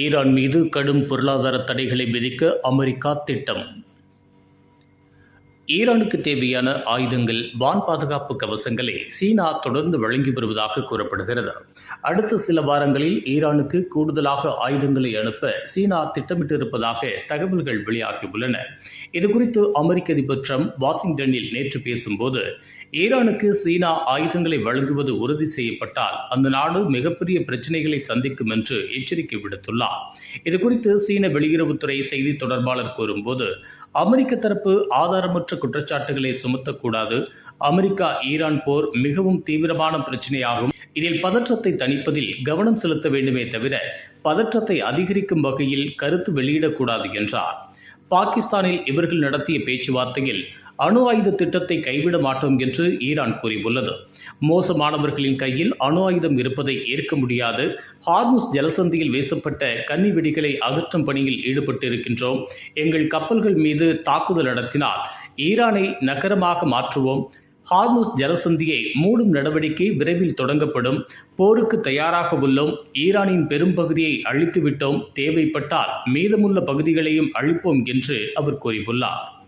Iran மீது கடும் பொருளாதார தடைகளை விதிக்க அமெரிக்கா திட்டம். ஈரானுக்கு தேவையான ஆயுதங்கள், வான் பாதுகாப்பு கவசங்களை சீனா தொடர்ந்து வழங்கி வருவதாக கூறப்படுகிறது. அடுத்த சில வாரங்களில் ஈரானுக்கு கூடுதலாக ஆயுதங்களை அனுப்ப சீனா திட்டமிட்டிருப்பதாக தகவல்கள் வெளியாகியுள்ளன. இதுகுறித்து அமெரிக்க அதிபர் ட்ரம்ப் வாஷிங்டனில் நேற்று பேசும்போது, ஈரானுக்கு சீனா ஆயுதங்களை வழங்குவது உறுதி செய்யப்பட்டால் அந்த நாடு மிகப்பெரிய பிரச்சனைகளை சந்திக்கும் என்று எச்சரிக்கை விடுத்துள்ளார். இதுகுறித்து சீன வெளியுறவுத்துறை செய்தி தொடர்பாளர் கூறும்போது, அமெரிக்க தரப்பு ஆதாரமற்ற குற்றச்சாட்டுகளை சுமத்தக்கூடாது. அமெரிக்கா ஈரான் போர் மிகவும் தீவிரமான பிரச்சனையாகும். இதில் பதற்றத்தை தணிப்பதில் கவனம் செலுத்த வேண்டுமே தவிர பதற்றத்தை அதிகரிக்கும் வகையில் கருத்து வெளியிடக்கூடாது என்றார். பாகிஸ்தானில் இவர்கள் நடத்திய பேச்சுவார்த்தையில் அணு ஆயுத திட்டத்தை கைவிட மாட்டோம் என்று ஈரான் கூறியுள்ளது. மோசமானவர்களின் கையில் அணு ஆயுதம் இருப்பதை ஏற்க முடியாது. ஹார்முஸ் ஜலசந்தியில் வீசப்பட்ட கன்னி வெடிகளை அகற்றும் பணியில் ஈடுபட்டிருக்கின்றோம். எங்கள் கப்பல்கள் மீது தாக்குதல் நடத்தினால் ஈரானை நகரமாக மாற்றுவோம். ஹார்முஸ் ஜலசந்தியை மூடும் நடவடிக்கை விரைவில் தொடங்கப்படும். போருக்கு தயாராக உள்ளோம். ஈரானின் பெரும் பகுதியை அழித்துவிட்டோம். தேவைப்பட்டால் மீதமுள்ள பகுதிகளையும் அழிப்போம் என்று அவர் கூறியுள்ளார்.